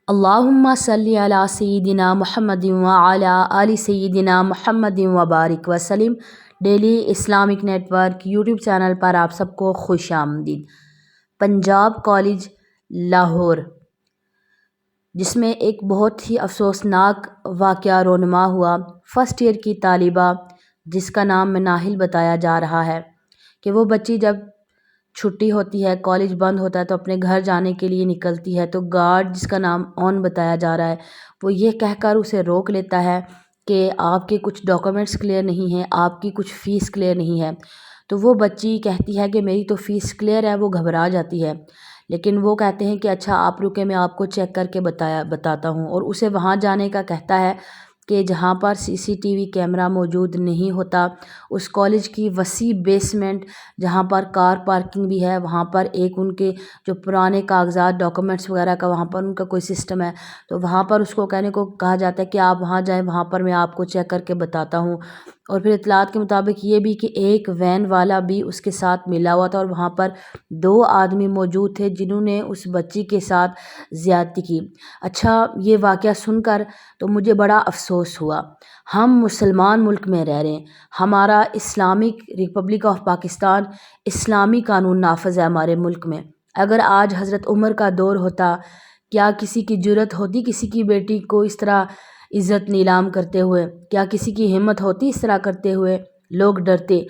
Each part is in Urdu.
اللہم صلی علی سیدنا محمد وعلی آل سیدنا محمد وبارک وسلم۔ Daily Islamic network YouTube channel پر آپ سب کو خوش آمدید۔ پنجاب کالج لاہور، جس میں ایک بہت ہی افسوسناک واقعہ رونما ہوا۔ فرسٹ ایئر کی طالبہ جس کا نام مناہل بتایا جا رہا ہے کہ وہ بچی جب چھٹی ہوتی ہے، کالج بند ہوتا ہے تو اپنے گھر جانے کے لیے نکلتی ہے، تو گارڈ جس کا نام اون بتایا جا رہا ہے وہ یہ کہہ کر اسے روک لیتا ہے کہ آپ کے کچھ ڈاکومنٹس کلیئر نہیں ہیں، آپ کی کچھ فیس کلیئر نہیں ہے۔ تو وہ بچی کہتی ہے کہ میری تو فیس کلیئر ہے، وہ گھبرا جاتی ہے، لیکن وہ کہتے ہیں کہ اچھا آپ رکے، میں آپ کو چیک کر کے بتاتا ہوں، اور اسے وہاں جانے کا کہتا ہے کہ جہاں پر CCTV کیمرہ موجود نہیں ہوتا۔ اس کالج کی وسیع بیسمنٹ جہاں پر کار پارکنگ بھی ہے، وہاں پر ایک ان کے جو پرانے کاغذات ڈاکومنٹس وغیرہ کا وہاں پر ان کا کوئی سسٹم ہے، تو وہاں پر اس کو کہنے کو کہا جاتا ہے کہ آپ وہاں جائیں، وہاں پر میں آپ کو چیک کر کے بتاتا ہوں۔ اور پھر اطلاعات کے مطابق یہ بھی کہ ایک وین والا بھی اس کے ساتھ ملا ہوا تھا، اور وہاں پر 2 آدمی موجود تھے جنہوں نے اس بچی کے ساتھ زیادتی کی۔ اچھا، یہ واقعہ سن کر تو مجھے بڑا افسوس ہوا۔ ہم مسلمان ملک میں رہ رہے ہیں، ہمارا اسلامک ریپبلک آف پاکستان اسلامی قانون نافذ ہے ہمارے ملک میں۔ اگر آج حضرت عمر کا دور ہوتا، کیا کسی کی جرأت ہوتی کسی کی بیٹی کو اس طرح عزت نیلام کرتے ہوئے؟ کیا کسی کی ہمت ہوتی اس طرح کرتے ہوئے؟ لوگ ڈرتے۔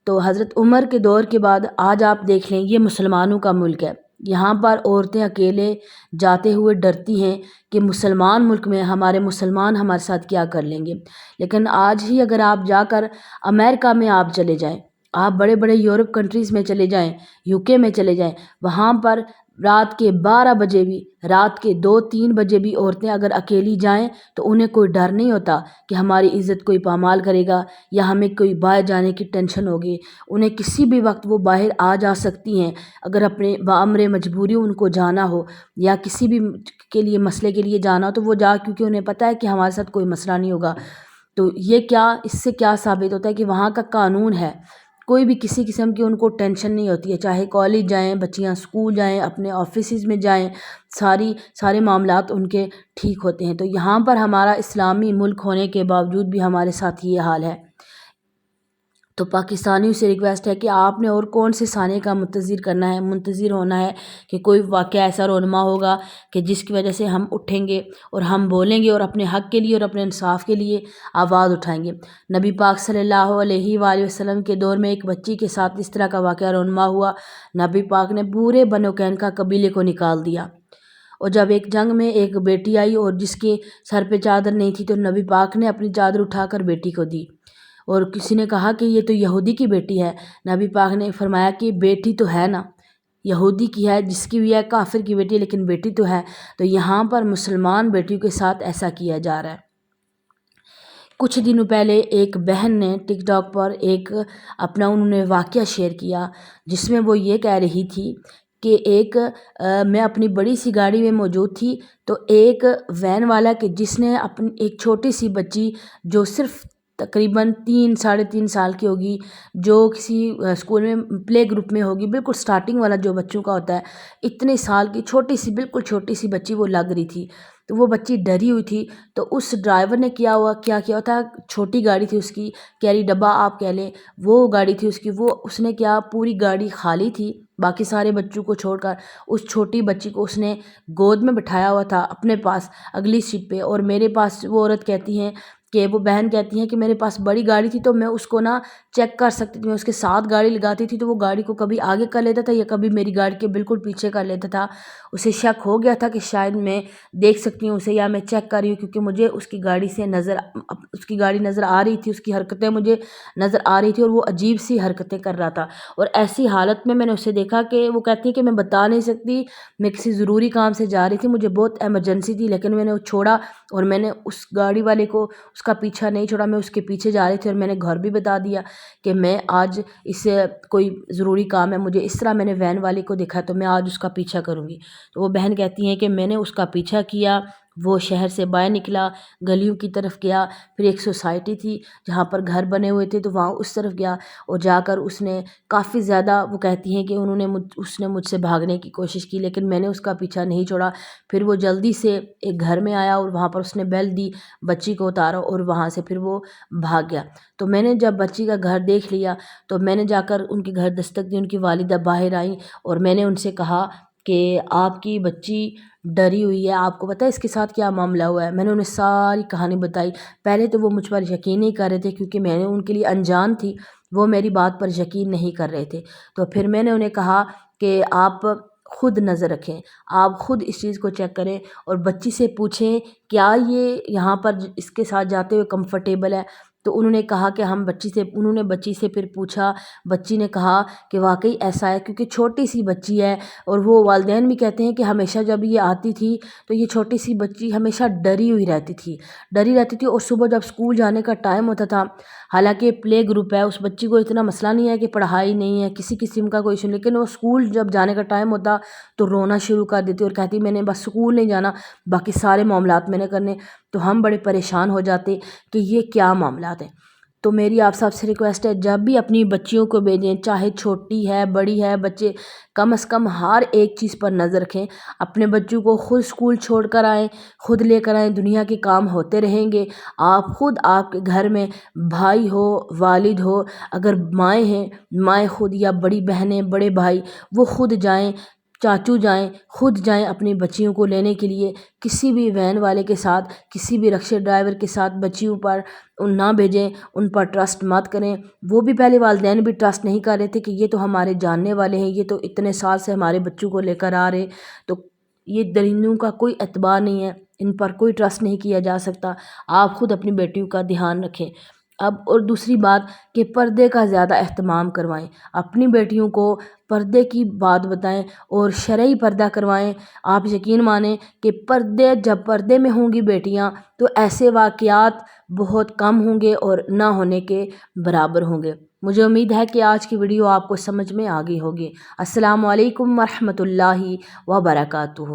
تو حضرت عمر کے دور کے بعد آج آپ دیکھ لیں، یہ مسلمانوں کا ملک ہے، یہاں پر عورتیں اکیلے جاتے ہوئے ڈرتی ہیں کہ مسلمان ملک میں ہمارے مسلمان ہمارے ساتھ کیا کر لیں گے۔ لیکن آج ہی اگر آپ جا کر امریکہ میں آپ چلے جائیں، آپ بڑے بڑے یورپ کنٹریز میں چلے جائیں، UK میں چلے جائیں، وہاں پر رات کے 12 بجے بھی، رات کے 2-3 بجے بھی عورتیں اگر اکیلی جائیں تو انہیں کوئی ڈر نہیں ہوتا کہ ہماری عزت کوئی پامال کرے گا یا ہمیں کوئی باہر جانے کی ٹینشن ہوگی۔ انہیں کسی بھی وقت وہ باہر آ جا سکتی ہیں، اگر اپنے بامر مجبوری ان کو جانا ہو یا کسی بھی کے لیے مسئلے کے لیے جانا ہو تو وہ جا، کیونکہ انہیں پتہ ہے کہ ہمارے ساتھ کوئی مسئلہ نہیں ہوگا۔ تو یہ کیا، اس سے کیا ثابت ہوتا ہے کہ وہاں کا قانون ہے، کوئی بھی کسی قسم کی ان کو ٹینشن نہیں ہوتی ہے، چاہے کالج جائیں، بچیاں سکول جائیں، اپنے آفیسز میں جائیں، سارے معاملات ان کے ٹھیک ہوتے ہیں۔ تو یہاں پر ہمارا اسلامی ملک ہونے کے باوجود بھی ہمارے ساتھ یہ حال ہے۔ تو پاکستانیوں سے ریکویسٹ ہے کہ آپ نے اور کون سے ثانیے کا منتظر ہونا ہے کہ کوئی واقعہ ایسا رونما ہوگا کہ جس کی وجہ سے ہم اٹھیں گے اور ہم بولیں گے اور اپنے حق کے لیے اور اپنے انصاف کے لیے آواز اٹھائیں گے۔ نبی پاک صلی اللہ علیہ وآلہ وسلم کے دور میں ایک بچی کے ساتھ اس طرح کا واقعہ رونما ہوا، نبی پاک نے پورے بنو قینقاع قبیلے کو نکال دیا۔ اور جب ایک جنگ میں ایک بیٹی آئی اور جس کے سر پہ چادر نہیں تھی تو نبی پاک نے اپنی چادر اٹھا کر بیٹی کو دی، اور کسی نے کہا کہ یہ تو یہودی کی بیٹی ہے، نبی پاک نے فرمایا کہ بیٹی تو ہے نا، یہودی کی ہے، جس کی بھی ہے، کافر کی بیٹی، لیکن بیٹی تو ہے۔ تو یہاں پر مسلمان بیٹیوں کے ساتھ ایسا کیا جا رہا ہے۔ کچھ دنوں پہلے ایک بہن نے ٹک ٹاک پر ایک اپنا انہوں نے واقعہ شیئر کیا، جس میں وہ یہ کہہ رہی تھی کہ میں اپنی بڑی سی گاڑی میں موجود تھی، تو ایک وین والا کہ جس نے اپنی ایک چھوٹی سی بچی جو صرف تقریباً 3-3.5 سال کی ہوگی، جو کسی اسکول میں پلے گروپ میں ہوگی، بالکل سٹارٹنگ والا جو بچوں کا ہوتا ہے، اتنے سال کی چھوٹی سی، بالکل چھوٹی سی بچی وہ لگ رہی تھی، تو وہ بچی ڈری ہوئی تھی۔ تو اس ڈرائیور نے کیا تھا، چھوٹی گاڑی تھی اس کی، کیری ڈبہ آپ کہہ لیں، وہ گاڑی تھی اس کی، اس نے کیا، پوری گاڑی خالی تھی باقی سارے بچوں کو چھوڑ کر، اس چھوٹی بچی کو اس نے گود میں بٹھایا ہوا تھا اپنے پاس اگلی سیٹ پہ، اور میرے پاس وہ عورت کہتی ہیں کہ وہ بہن کہتی ہیں کہ میرے پاس بڑی گاڑی تھی تو میں اس کو نا چیک کر سکتی تھی، میں اس کے ساتھ گاڑی لگاتی تھی تو وہ گاڑی کو کبھی آگے کر لیتا تھا یا کبھی میری گاڑی کے بالکل پیچھے کر لیتا تھا۔ اسے شک ہو گیا تھا کہ شاید میں دیکھ سکتی ہوں اسے یا میں چیک کر رہی ہوں، کیونکہ مجھے اس کی گاڑی نظر آ رہی تھی، اس کی حرکتیں مجھے نظر آ رہی تھی، اور وہ عجیب سی حرکتیں کر رہا تھا۔ اور ایسی حالت میں نے اسے دیکھا کہ وہ کہتی ہے کہ میں بتا نہیں سکتی، میں کسی ضروری کام سے جا رہی تھی، مجھے بہت ایمرجنسی تھی، لیکن میں نے وہ چھوڑا اور میں نے اس گاڑی والے کو اس کا پیچھا نہیں چھوڑا، میں اس کے پیچھے جا رہی تھی، اور میں نے گھر بھی بتا دیا کہ میں آج اس سے کوئی ضروری کام ہے مجھے، اس طرح میں نے وین والے کو دیکھا تو میں آج اس کا پیچھا کروں گی۔ تو وہ بہن کہتی ہیں کہ میں نے اس کا پیچھا کیا وہ شہر سے باہر نکلا، گلیوں کی طرف گیا، پھر ایک سوسائٹی تھی جہاں پر گھر بنے ہوئے تھے تو وہاں اس طرف گیا، اور جا کر اس نے کافی زیادہ، وہ کہتی ہیں کہ اس نے مجھ سے بھاگنے کی کوشش کی، لیکن میں نے اس کا پیچھا نہیں چھوڑا۔ پھر وہ جلدی سے ایک گھر میں آیا اور وہاں پر اس نے بیل دی، بچی کو اتارا اور وہاں سے پھر وہ بھاگ گیا۔ تو میں نے جب بچی کا گھر دیکھ لیا تو میں نے جا کر ان کے گھر دستک دی، ان کی والدہ باہر آئیں اور میں نے ان سے کہا کہ آپ کی بچی ڈری ہوئی ہے، آپ کو پتہ ہے اس کے ساتھ کیا معاملہ ہوا ہے؟ میں نے انہیں ساری کہانی بتائی۔ پہلے تو وہ مجھ پر یقین نہیں کر رہے تھے کیونکہ میں نے ان کے لیے انجان تھی، وہ میری بات پر یقین نہیں کر رہے تھے۔ تو پھر میں نے انہیں کہا کہ آپ خود نظر رکھیں، آپ خود اس چیز کو چیک کریں اور بچی سے پوچھیں کیا یہ یہاں پر اس کے ساتھ جاتے ہوئے کمفرٹیبل ہے؟ تو انہوں نے کہا کہ انہوں نے بچی سے پھر پوچھا، بچی نے کہا کہ واقعی ایسا ہے، کیونکہ چھوٹی سی بچی ہے اور وہ والدین بھی کہتے ہیں کہ ہمیشہ جب یہ آتی تھی تو یہ چھوٹی سی بچی ہمیشہ ڈری ہوئی رہتی تھی اور صبح جب اسکول جانے کا ٹائم ہوتا تھا، حالانکہ پلے گروپ ہے، اس بچی کو اتنا مسئلہ نہیں ہے کہ پڑھائی نہیں ہے، کسی قسم کا کوئی ایشو، لیکن وہ اسکول جب جانے کا ٹائم ہوتا تو رونا شروع کر دیتی اور کہتی میں نے بس اسکول نہیں جانا، باقی سارے معاملات میں نے کرنے۔ تو ہم بڑے پریشان ہو جاتے کہ یہ کیا معاملات ہیں۔ تو میری آپ سب سے ریکویسٹ ہے، جب بھی اپنی بچیوں کو بھیجیں، چاہے چھوٹی ہے بڑی ہے، بچے کم از کم ہر ایک چیز پر نظر رکھیں۔ اپنے بچوں کو خود اسکول چھوڑ کر آئیں، خود لے کر آئیں، دنیا کے کام ہوتے رہیں گے۔ آپ خود، آپ کے گھر میں بھائی ہو، والد ہو، اگر مائیں ہیں، مائیں خود، یا بڑی بہنیں، بڑے بھائی، وہ خود جائیں، چاچو جائیں، خود جائیں اپنی بچیوں کو لینے کے لیے۔ کسی بھی وین والے کے ساتھ، کسی بھی رکشے ڈرائیور کے ساتھ بچیوں پر نہ بھیجیں، ان پر ٹرسٹ مت کریں۔ وہ بھی پہلے والدین بھی ٹرسٹ نہیں کر رہے تھے کہ یہ تو ہمارے جاننے والے ہیں، یہ تو اتنے سال سے ہمارے بچوں کو لے کر آ رہے، تو یہ درندوں کا کوئی اعتبار نہیں ہے، ان پر کوئی ٹرسٹ نہیں کیا جا سکتا۔ آپ خود اپنی بیٹیوں کا دھیان رکھیں۔ اب اور دوسری بات کہ پردے کا زیادہ اہتمام کروائیں، اپنی بیٹیوں کو پردے کی بات بتائیں اور شرعی پردہ کروائیں۔ آپ یقین مانیں کہ جب پردے میں ہوں گی بیٹیاں تو ایسے واقعات بہت کم ہوں گے اور نہ ہونے کے برابر ہوں گے۔ مجھے امید ہے کہ آج کی ویڈیو آپ کو سمجھ میں آ گئی ہوگی۔ السلام علیکم ورحمۃ اللہ وبرکاتہ۔